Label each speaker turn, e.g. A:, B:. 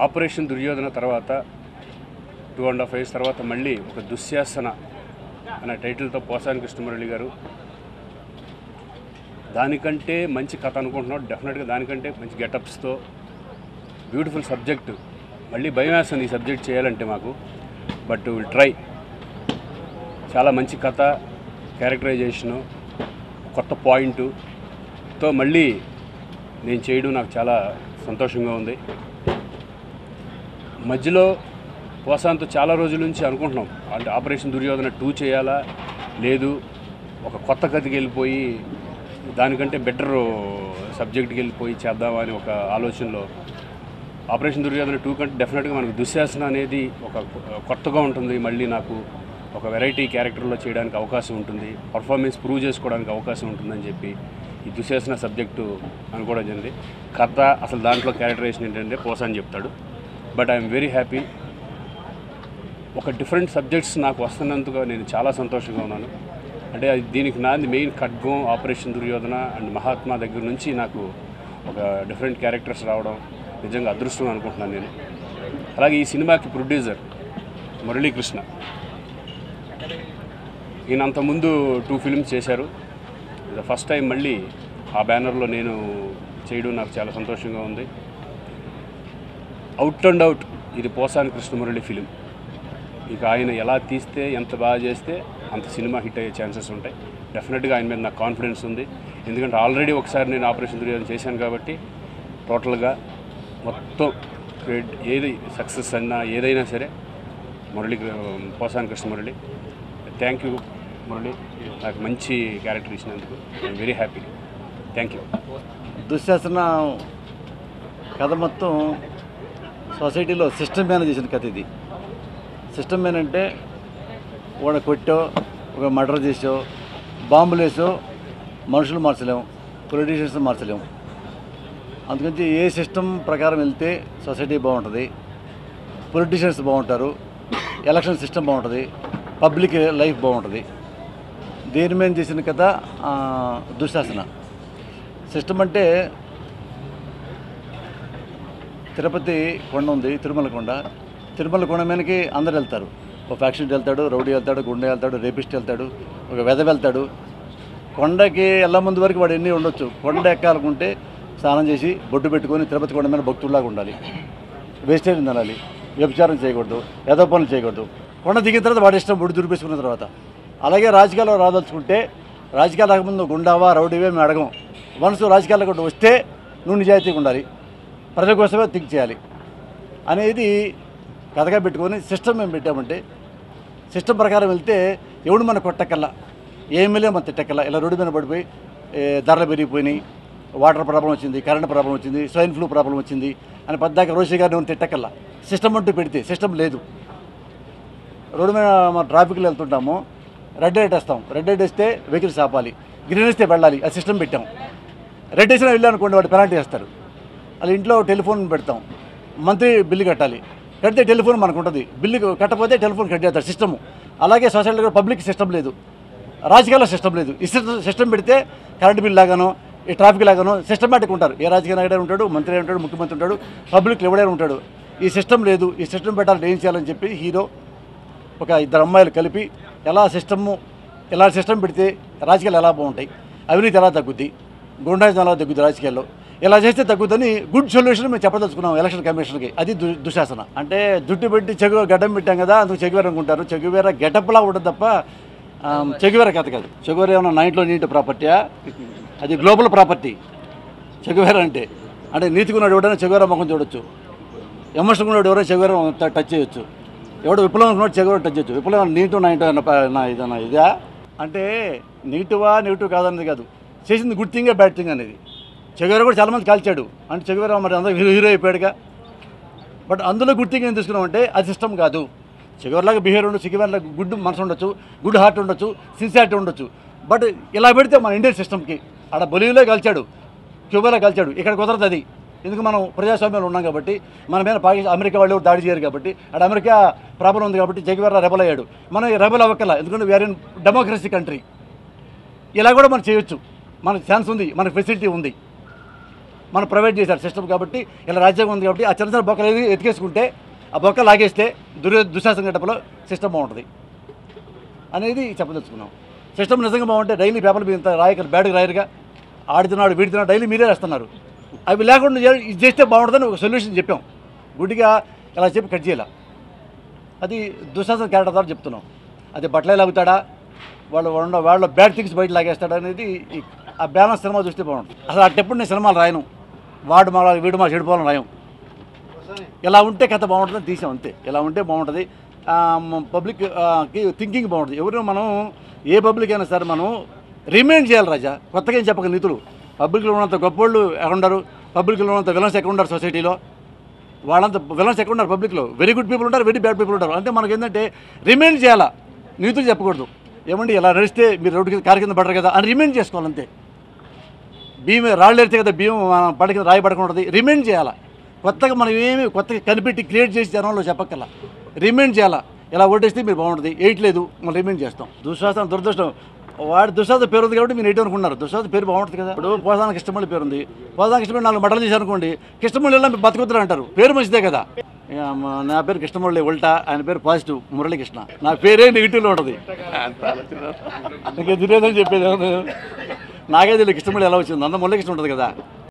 A: Operation Duryodhana తర్వాత 2.5 years తర్వాత మళ్ళీ ఒక దుశ్శాసన అనే టైటిల్తో పోసాని కృష్ణమురళి గారు దానికంటే మంచి కథ అనుకుంటున్నాడు. డెఫినెట్గా దానికంటే మంచి గెటప్స్తో బ్యూటిఫుల్ సబ్జెక్టు. మళ్ళీ భయం వేస్తుంది ఈ సబ్జెక్ట్ చేయాలంటే మాకు, బట్ విల్ ట్రై. చాలా మంచి కథ, క్యారెక్టరైజేషను, కొత్త పాయింటుతో మళ్ళీ నేను చేయడం నాకు చాలా సంతోషంగా ఉంది. మధ్యలో పోసాంతో చాలా రోజుల నుంచి అనుకుంటున్నాం, అంటే ఆపరేషన్ దుర్యోధన 2 చేయాలా, లేదు ఒక కొత్త కథకి వెళ్ళిపోయి దానికంటే బెటర్ సబ్జెక్ట్కి వెళ్ళిపోయి చేద్దామా అని ఒక ఆలోచనలో. ఆపరేషన్ దుర్యోధన 2 కంటే డెఫినెట్గా మనకు దుశ్శాసన అనేది ఒక కొత్తగా ఉంటుంది. మళ్ళీ నాకు ఒక వెరైటీ క్యారెక్టర్లో చేయడానికి అవకాశం ఉంటుంది, పర్ఫార్మెన్స్ ప్రూవ్ చేసుకోవడానికి అవకాశం ఉంటుందని చెప్పి ఈ దుశ్శాసన సబ్జెక్టు అనుకోవడం జరిగింది. కథ అసలు దాంట్లో క్యారెక్టరైజేషన్ ఏంటంటే పోసాని చెప్తాడు. But I'm very happy. ఒక డిఫరెంట్ సబ్జెక్ట్స్ నాకు వస్తున్నందుకు నేను చాలా సంతోషంగా ఉన్నాను. అంటే దీనికి నాది మెయిన్ ఖడ్గం, ఆపరేషన్ దుర్యోధన అండ్ మహాత్మా దగ్గర నుంచి నాకు ఒక డిఫరెంట్ క్యారెక్టర్స్ రావడం నిజంగా అదృష్టం అనుకుంటున్నాను నేను. అలాగే ఈ సినిమాకి ప్రొడ్యూసర్ మురళీకృష్ణ, ఈయన అంతకుముందు 2 films చేశారు. ఇది ఫస్ట్ టైం మళ్ళీ ఆ బ్యానర్లో నేను చేయడం నాకు చాలా సంతోషంగా ఉంది. అవుట్ అండ్ అవుట్ ఇది పోసాని కృష్ణమురళి ఫిలిం. ఇక ఆయన ఎలా తీస్తే, ఎంత బాగా చేస్తే అంత సినిమా హిట్ అయ్యే ఛాన్సెస్ ఉంటాయి. డెఫినెట్గా ఆయన మీద నాకు కాన్ఫిడెన్స్ ఉంది. ఎందుకంటే ఆల్రెడీ ఒకసారి నేను ఆపరేషన్ దుర్యోధన చేశాను కాబట్టి టోటల్గా మొత్తం ఏది సక్సెస్ అన్నా ఏదైనా సరే పోసాని కృష్ణమురళి. థ్యాంక్ యూ మురళి, నాకు మంచి క్యారెక్టర్ ఇచ్చినందుకు I'm very happy. Thank you.
B: Dushasana కథ మొత్తం సొసైటీలో సిస్టమ్ మీద చేసిన కథ ఇది. సిస్టమ్ మీద అంటే వాడు కొట్టో, ఒక మర్డర్ చేసో, బాంబులు వేసో మనుషులు మార్చలేము, పొలిటీషియన్స్ మార్చలేము. అందుకని ఏ సిస్టమ్ ప్రకారం వెళ్తే సొసైటీ బాగుంటుంది, పొలిటీషియన్స్ బాగుంటారు, ఎలక్షన్ సిస్టమ్ బాగుంటుంది, పబ్లిక్ లైఫ్ బాగుంటుంది. దేని మీద చేసిన కథ దుశ్శాసన. సిస్టమ్ అంటే తిరుపతి కొండ ఉంది, తిరుమల కొండ. తిరుమల కొండ మీదకి అందరు వెళ్తారు. ఒక ఫ్యాక్షన్ వెళ్తాడు, రౌడీ వెళ్తాడు, గుండె వెళ్తాడు, రేపిస్ట్ వెళ్తాడు, ఒక వెధ వెళ్తాడు. కొండకి వెళ్ళ ముందు వరకు వాడు ఎన్ని ఉండొచ్చు. కొండ ఎక్కాలనుకుంటే స్నానం చేసి బొట్టు పెట్టుకొని తిరుపతి కొండ మీద భక్తుల్లాగా ఉండాలి, వేస్టేజ్ తినాలి, వ్యభిచారం చేయకూడదు, ఏదో పనులు చేయకూడదు. కొండ దిగిన తర్వాత వాడి ఇష్టం బొట్టు దురిపేసుకున్న తర్వాత. అలాగే రాజకీయాల్లో రాదలుచుకుంటే రాజకీయాలు రాకముందు గుండావా రౌడీవే మేము అడగం. మనసు రాజకీయాల్లో కూడా వస్తే నువ్వు నిజాయితీగా ఉండాలి, ప్రజల కోసమే థింక్ చేయాలి అనేది కథగా పెట్టుకొని సిస్టమ్ మేము పెట్టామంటే సిస్టమ్ ప్రకారం వెళ్తే ఎవడు మన కొట్టకల్లా, ఏమీలే మన తిట్టకల్లా. ఇలా రోడ్డు మీద పడిపోయి ధరలు పెరిగిపోయినాయి, వాటర్ ప్రాబ్లం వచ్చింది, కరెంట్ ప్రాబ్లం వచ్చింది, స్వైన్ ఫ్లూ ప్రాబ్లం వచ్చింది అని పద్దాక రోషి గారిని ఎవరిని తిట్టకల్లా. సిస్టమ్ అంటూ పెడితే సిస్టమ్ లేదు. రోడ్డు మీద మన ట్రాఫిక్లో వెళ్తుంటాము, రెడ్ లైట్ వేస్తాం, రెడ్ లైట్ వేస్తే వెహికల్స్ ఆపాలి, గ్రీన్ వేస్తే వెళ్ళాలి, ఆ సిస్టమ్ పెట్టాం. రెడ్ వేసినా వెళ్ళానుకోండి వాడు పెనాల్టీ వేస్తారు. అలా ఇంట్లో టెలిఫోన్ పెడతాం, మంత్లీ బిల్లు కట్టాలి, కడితే టెలిఫోన్ మనకు ఉంటుంది, బిల్లు కట్టకపోతే టెలిఫోన్ కట్ చేస్తారు సిస్టము. అలాగే సొసైటీలో పబ్లిక్ సిస్టమ్ లేదు, రాజకీయాల్లో సిస్టమ్ లేదు. ఈ సిస్టమ్ పెడితే కరెంట్ బిల్ లాగానో ఈ ట్రాఫిక్ లాగానో సిస్టమేటిక్ ఉంటారు. ఏ రాజకీయ నాయకుడైనా ఉంటాడు, మంత్రి అయినా ఉంటాడు, ముఖ్యమంత్రి ఉంటాడు, పబ్లిక్ ఎవడైనా ఉంటాడు. ఈ సిస్టమ్ లేదు. ఈ సిస్టమ్ పెట్టాలంటే ఏం చేయాలని చెప్పి హీరో ఒక 2 అమ్మాయిలు కలిపి ఎలా సిస్టమ్ పెడితే రాజకీయాలు ఎలా బాగుంటాయి, అవినీతి ఎలా తగ్గుద్ది, గుండాయిజం ఎలా తగ్గుద్ది, రాజకీయాల్లో ఇలా చేస్తే తగ్గుద్దని గుడ్ సొల్యూషన్ మేము చెప్పదలుచుకున్నాం ఎలక్షన్ కమిషన్కి. అది దుశ్శాసన. అంటే జుట్టు పెట్టి గడ్డం పెట్టాం కదా అందుకు చెగువేర అనుకుంటారు. చెగువేర గెటప్లా ఉంటుంది తప్ప చెగువేర కథ కాదు. చెగువేర ఏమన్నా 9లో నీటి ప్రాపర్టీయా? అది గ్లోబల్ ప్రాపర్టీ. చెగువేర అంటే నీతికున్నాడు ఎవడైనా చెగువేర ముఖం చూడొచ్చు, ఎమోషన్గా ఉన్నాడు ఎవరైనా చెగువేర టచ్ చేయొచ్చు, ఎవడో విప్లవం ఉన్నాడు చెగువేర టచ్ చేయొచ్చు. విప్లవం నీటు ఇదన్నా ఇదా అంటే నెగిటివ్ కాదనేది కాదు, చేసింది గుడ్ థింగే బ్యాడ్ థింగ్ అనేది. చెగువేర కూడా చాలామంది కాల్చాడు అంటే చెగువేర మరి అందరూ హీరో అయిపోయాడుగా. బట్ అందులో గుడ్ థింగ్ ఏం తీసుకున్నామంటే అది సిస్టమ్ కాదు. చెగువేరలాగా బిహేవియర్ ఉండొచ్చు, చెగువేరలాగా గుడ్ మనసు ఉండొచ్చు, గుడ్ హార్ట్ ఉండొచ్చు, సిన్సియారిటీ ఉండొచ్చు. బట్ ఇలా పెడితే మన ఇండియన్ సిస్టమ్కి ఆడ బొలీవిలో కాల్చాడు, క్యూబాలో కాల్చాడు, ఇక్కడ కుదరదు. అది ఎందుకు మనం ప్రజాస్వామ్యంలో ఉన్నాం కాబట్టి, మన మీద అమెరికా వాళ్ళు దాడి చేయరు కాబట్టి, అక్కడ అమెరికా ప్రాబ్లం ఉంది కాబట్టి చెగువేర రెబల్ అయ్యాడు. మనం రెబల్ అవ్వకల, ఎందుకంటే వీఆర్ ఇన్ డెమోక్రసీ కంట్రీ. ఇలా కూడా మనం చేయొచ్చు, మనకు ఛాన్స్ ఉంది, మనకు ఫెసిలిటీ ఉంది. మనం ప్రైవేట్ చేశారు సిస్టమ్ కాబట్టి, ఇలా రాజ్యాంగం ఉంది కాబట్టి ఆ చిన్న చిన్న బొక్కలు ఎతికేసుకుంటే ఆ బొక్క లాగేస్తే దుశ్శాసన గడపలో సిస్టమ్ బాగుంటుంది అనేది చెప్పదలుచుకున్నాం. సిస్టమ్ నిజంగా బాగుంటే డైలీ పేపర్లు మీరు ఇంత రాయకరు, బ్యాడ్గా రాయరుగా, ఆడుతున్నాడు వీడుతున్నాడు డైలీ మీరే వేస్తున్నారు. అవి లేకుండా ఇది చేస్తే బాగుంటుందని ఒక సొల్యూషన్ చెప్పాం. గుడ్డిగా ఇలా చెప్పి కట్ చేయాల. అది దుశ్శాసన క్యారెక్టర్ ద్వారా చెప్తున్నాం. అది బట్టలే లాగుతాడా, వాళ్ళ బ్యాడ్ థింగ్స్ బయట లాగేస్తాడా అనేది ఆ బ్యాలెన్స్ సినిమా చూస్తే బాగుంటుంది. అసలు అట్టెప్పుడు నేను సినిమాలు రాయను, వీడు మా చెడిపోవాలని రాయం. ఇలా ఉంటే కథ బాగుంటుందని తీసాం అంతే. ఇలా ఉంటే బాగుంటుంది, పబ్లిక్ థింకింగ్ బాగుంటుంది. ఎవరు మనం ఏ పబ్లిక్ అయినా సరే మనం రిమైండ్ చేయాలి రాజా, కొత్తగా ఏం చెప్పక నీతులు. పబ్లిక్లో ఉన్నంత గొప్పోళ్ళు ఎక్కడ ఉండరు, పబ్లిక్లో ఉన్నంత విలన్స్ ఎక్కడ ఉండరు, సొసైటీలో వాళ్ళంతా విలన్స్ ఎక్కడ ఉన్నారు, పబ్లిక్లో వెరీ గుడ్ పీపుల్ ఉంటారు, వెరీ బ్యాడ్ పీపుల్ ఉంటారు. అంటే మనకి ఏంటంటే రిమైండ్ చేయాలా, నీతులు చెప్పకూడదు. ఏమండి ఇలా నడిస్తే మీరు రోడ్డు కింద కారు కింద పడరు కదా అని రిమైండ్ చేసుకోవాలంతే. బియ్యం రాళ్ళు ఎడితే కదా బియ్యం పడ కింద రాయి పడకుండా రిమైండ్ చేయాలా. కొత్తగా మనం ఏమి కొత్తగా కనిపెట్టి క్రియేట్ చేసి జనంలో చెప్పక్కల రిమైండ్ చేయాలా. ఇలా ఓటేస్తే మీరు బాగుంటుంది, వేయట్లేదు మనం రిమైండ్ చేస్తాం. దుశ్శాసనం దురదృష్టం, వాడి దుశ్శాసన పేరు ఉంది కాబట్టి మీరు ఎయిట్ అనుకున్నారు. దుశ్శాసన పేరు బాగుంటుంది కదా. ఇప్పుడు పోసానికి కృష్ణమల్లి పేరు ఉంది, పోసానికి కృష్ణమల్లి 4 మటలు చేశారు అనుకోండి, కృష్ణమల్లి ఇలా బతుకుతారు అంటారు, పేరు మంచిదే కదా. నా పేరు కృష్ణమురళి ఉల్టా, ఆయన పేరు పాజిటివ్ మురళీకృష్ణ, నా పేరే నెగిటివ్లో ఉంటుంది. నాకు ఎదురేదని చెప్పేది నాకే తెలియదు కృష్ణమురళి ఎలా వచ్చింది, అంత మురళీకృష్ణ ఉంటుంది కదా.